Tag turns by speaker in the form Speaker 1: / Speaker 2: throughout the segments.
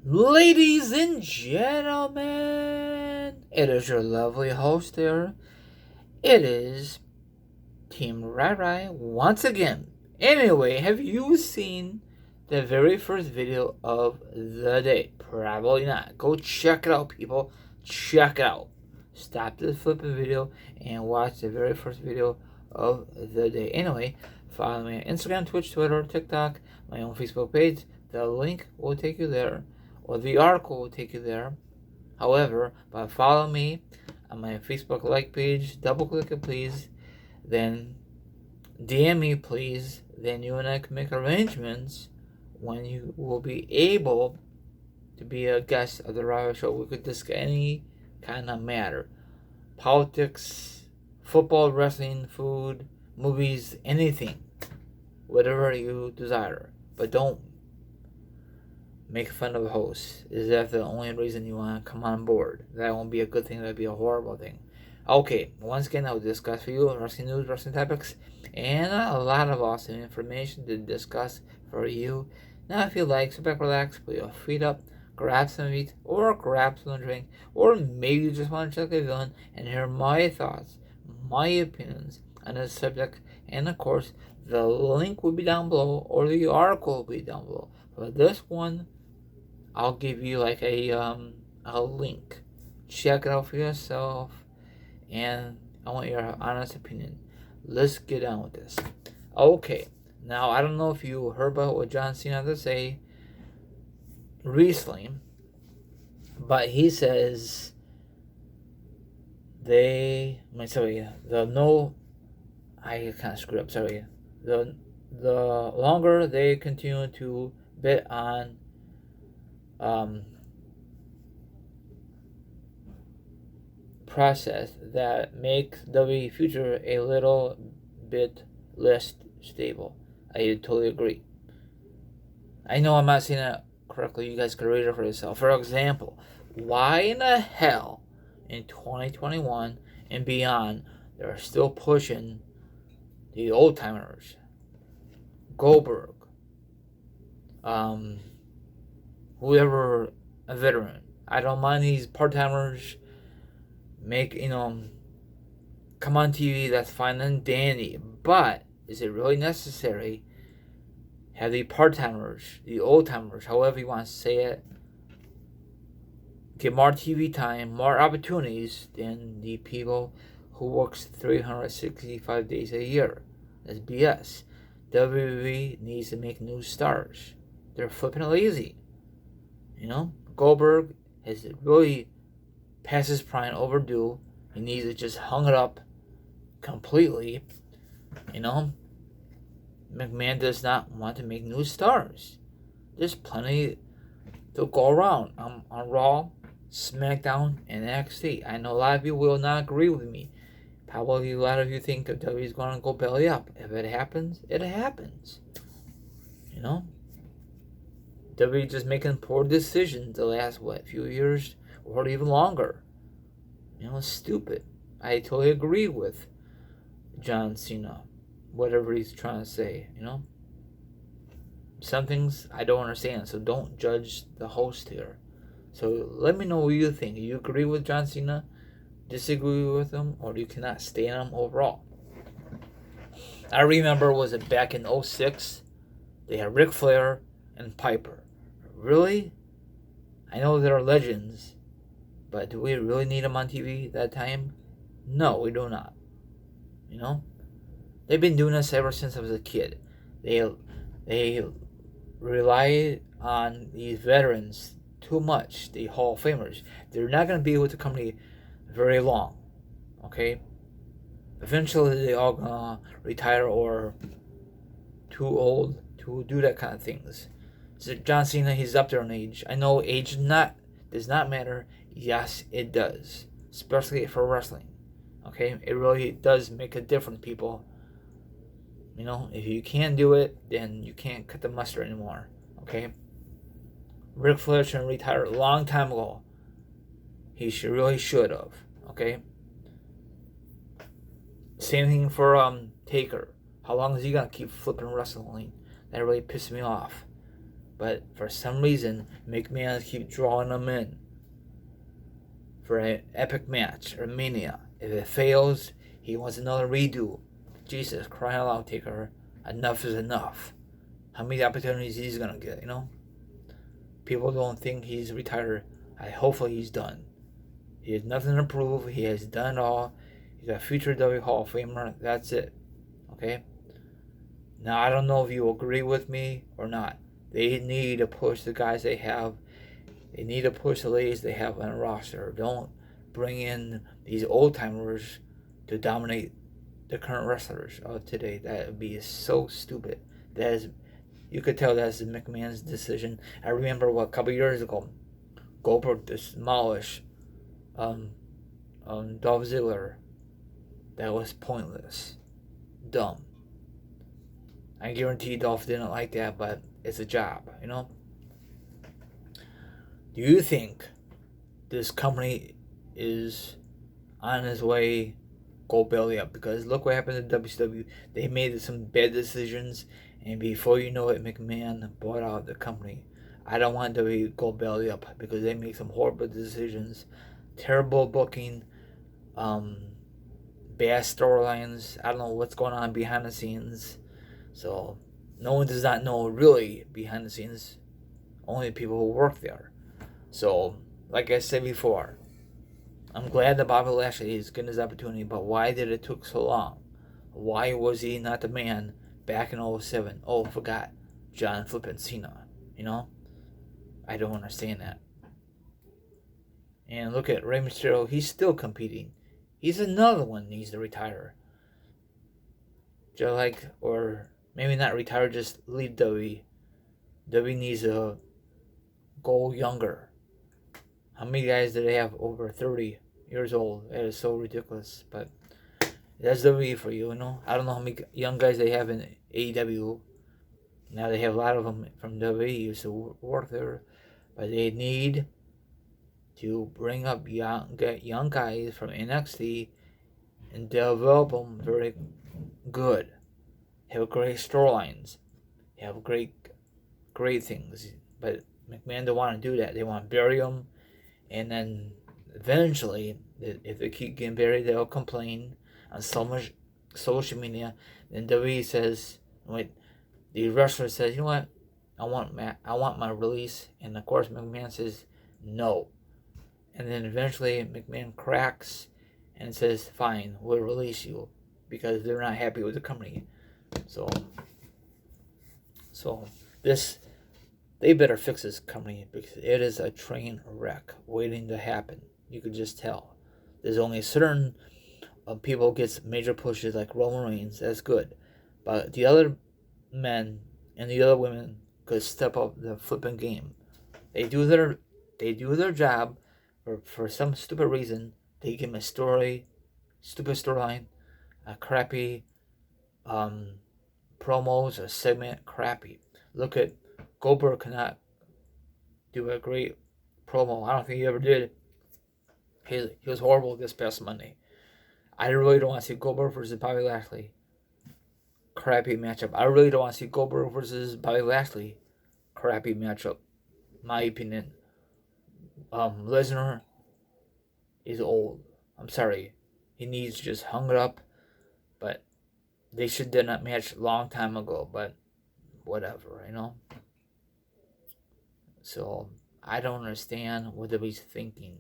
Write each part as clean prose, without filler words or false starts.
Speaker 1: Ladies and gentlemen, it is your lovely host there. It is Team Rai once again. Anyway, have you seen the very first video of the day? Probably not. Go check it out, people. Check it out. Stop this flipping video and watch the very first video of the day. Anyway, follow me on Instagram, Twitch, Twitter, TikTok, my own Facebook page. The link will take you there, or the article will take you there. However, but follow me on my Facebook like page, double click it please, then DM me please, then you and I can make arrangements when you will be able to be a guest of the Raw Show. We could discuss any kind of matter. Politics, football, wrestling, food, movies, anything. Whatever you desire. But don't make fun of the host. Is that the only reason you want to come on board? That won't be a good thing. That'd be a horrible thing. Okay, once again, I'll discuss for you wrestling news, wrestling topics, and a lot of awesome information to discuss for you. Now, if you like, sit back, relax, put your feet up, grab some meat, or grab some drink, or maybe you just want to check the villain and hear my thoughts, my opinions on this subject, and of course, the link will be down below, or the article will be down below. For this one, I'll give you like a link. Check it out for yourself, and I want your honest opinion. Let's get on with this. Okay, now I don't know if you heard about what John Cena had to say recently, but he says I kind of screwed up. Sorry, the longer they continue to bet on process that makes WWE future a little bit less stable. I totally agree. I know I'm not saying that correctly. You guys can read it for yourself. For example, why in the hell in 2021 and beyond they're still pushing the old timers, Goldberg, whoever, a veteran. I don't mind these part timers come on TV, that's fine and dandy. But is it really necessary? Have the part timers, the old timers, however you want to say it, get more TV time, more opportunities than the people who works 365 days a year? That's BS. WWE needs to make new stars. They're flipping lazy. Goldberg has really past his prime, overdue. He needs to just hung it up completely. McMahon does not want to make new stars. There's plenty to go around. On Raw, SmackDown, and NXT. I know a lot of you will not agree with me. Probably a lot of you think that WWE is going to go belly up. If it happens, it happens. WWE just making poor decisions the last, few years or even longer. It's stupid. I totally agree with John Cena, whatever he's trying to say, Some things I don't understand, so don't judge the host here. So let me know what you think. Do you agree with John Cena, disagree with him, or do you cannot stand him overall? I remember, was it back in 06? They had Ric Flair and Piper. Really? I know they're legends, but do we really need them on TV that time? No, we do not. They've been doing this ever since I was a kid. They rely on these veterans too much, the Hall of Famers. They're not going to be with the company very long, okay? Eventually, they all gonna retire or too old to do that kind of things. So John Cena, he's up there in age. I know age does not matter. Yes, it does, especially for wrestling. Okay, it really does make a difference, people. If you can't do it, then you can't cut the mustard anymore. Okay. Ric Flair should retire a long time ago. He really should have. Okay. Same thing for Taker. How long is he gonna keep flipping wrestling? That really pissed me off. But for some reason, McMahon keep drawing them in for an epic match or Mania. If it fails, he wants another redo. Jesus, crying out loud, Taker. Enough is enough. How many opportunities he's gonna get, People don't think he's retired. Hopefully he's done. He has nothing to prove. He has done it all. He's a future WWE Hall of Famer. That's it. Okay? Now, I don't know if you agree with me or not. They need to push the guys they have. They need to push the ladies they have on a roster. Don't bring in these old timers to dominate the current wrestlers of today. That would be so stupid. That is, you could tell that's McMahon's decision. I remember a couple years ago, Goldberg demolished Dolph Ziggler. That was pointless, dumb. I guarantee Dolph didn't like that, but it's a job, Do you think this company is on its way go belly up? Because look what happened to WCW. They made some bad decisions, and before you know it, McMahon bought out the company. I don't want WWE to go belly up because they make some horrible decisions, terrible booking, bad storylines. I don't know what's going on behind the scenes. So no one does not know really behind the scenes. Only people who work there. So, like I said before, I'm glad that Bobby Lashley is getting his opportunity, but why did it take so long? Why was he not the man back in 07? Oh, I forgot. John flipping Cena, I don't understand that. And look at Rey Mysterio, he's still competing. He's another one needs to retire. Just or maybe not retire, just leave WWE. WWE needs to go younger. How many guys do they have over 30 years old? That is so ridiculous. But that's WWE for you, I don't know how many young guys they have in AEW. Now they have a lot of them from WWE used to work there. But they need to bring up young guys from NXT and develop them very good. Have great storylines. Have great things. But McMahon don't want to do that. They want to bury them. And then eventually, if they keep getting buried, they'll complain on so much social media. Then WWE says, the wrestler says, you know what? I want my release. And of course, McMahon says no. And then eventually, McMahon cracks and says, fine, we'll release you. Because they're not happy with the company. So they better fix this company because it is a train wreck waiting to happen. You could just tell. There's only certain people gets major pushes like Roman Reigns. That's good, but the other men and the other women could step up the flipping game. They do their job, for some stupid reason they give them a stupid storyline, a crappy promos or segment, crappy. Look at Goldberg cannot do a great promo. I don't think he ever did. He was horrible this past Monday. I really don't want to see Goldberg versus Bobby Lashley. Crappy matchup. I really don't want to see Goldberg versus Bobby Lashley. Crappy matchup. My opinion. Lesnar is old. I'm sorry. He needs to just hung it up. But they should done that match a long time ago. But whatever, So I don't understand what he's thinking,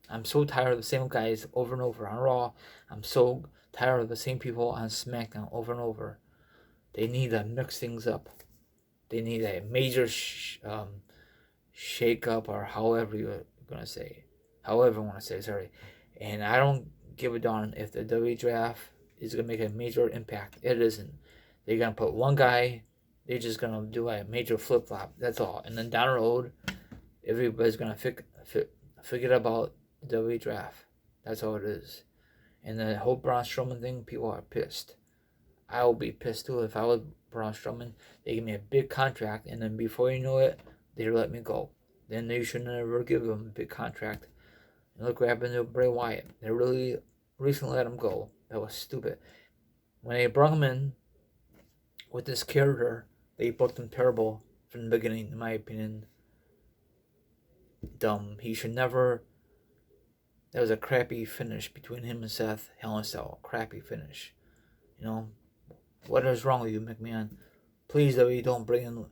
Speaker 1: I'm so tired of the same guys over and over on Raw. I'm so tired of the same people on SmackDown over and over. They need to mix things up. They need a major shake up, or however you're gonna say, however I want to say, sorry. And I don't give a darn if the WWE draft is gonna make a major impact. It isn't. They're gonna put one guy. They're just gonna do a major flip flop. That's all. And then down the road, everybody's gonna forget about the WWE draft. That's all it is. And the whole Braun Strowman thing, people are pissed. I will be pissed too if I was Braun Strowman. They give me a big contract, and then before you know it, they let me go. Then they should never give him a big contract. And look what happened to Bray Wyatt. They really recently let him go. That was stupid. When they brought him in with this character, they booked him terrible. from the beginning, in my opinion. Dumb. He should never. That was a crappy finish between him and Seth. Hell in a Cell. Crappy finish. You know, what is wrong with you, McMahon? Please, WWE, don't bring in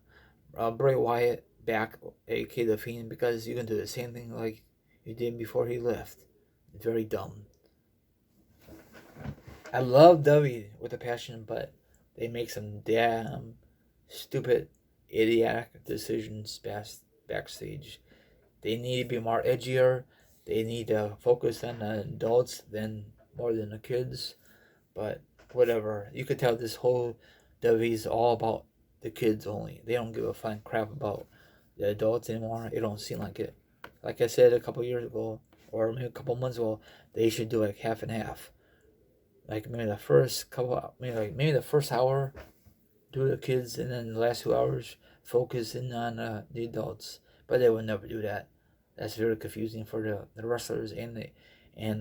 Speaker 1: Bray Wyatt back, aka The Fiend, because you can do the same thing like you did before he left. Very dumb. I love WWE with a passion, but they make some damn stupid, idiotic decisions backstage. They need to be more edgier. They need to focus on the adults more than the kids. But whatever. You could tell this whole WWE is all about the kids only. They don't give a flying crap about the adults anymore. It don't seem like it. Like I said a couple years ago, or maybe a couple months ago, they should do like half and half. Like maybe the first maybe the first hour do the kids, and then the last 2 hours focus in on the adults. But they would never do that. That's very confusing for the wrestlers and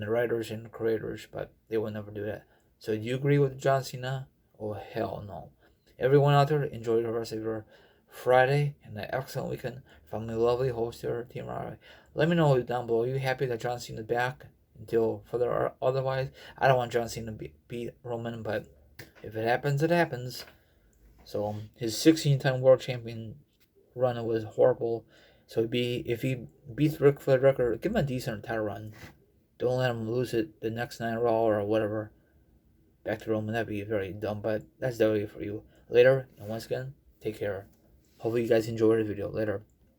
Speaker 1: the writers and the creators. But they will never do that. So do you agree with John Cena? Oh hell no! Everyone out there, enjoy the rest of your Friday and an excellent weekend from the lovely host here, Team Riley. Let me know down below. Are you happy that John Cena's back until further otherwise? I don't want John Cena to beat Roman, but if it happens, it happens. So his 16-time world champion run was horrible. So if he beats Rick for the record, give him a decent title run. Don't let him lose it the next night Raw or whatever. Back to Roman, that'd be very dumb, but that's W for you. Later, and once again, take care. Hopefully you guys enjoyed the video. Later.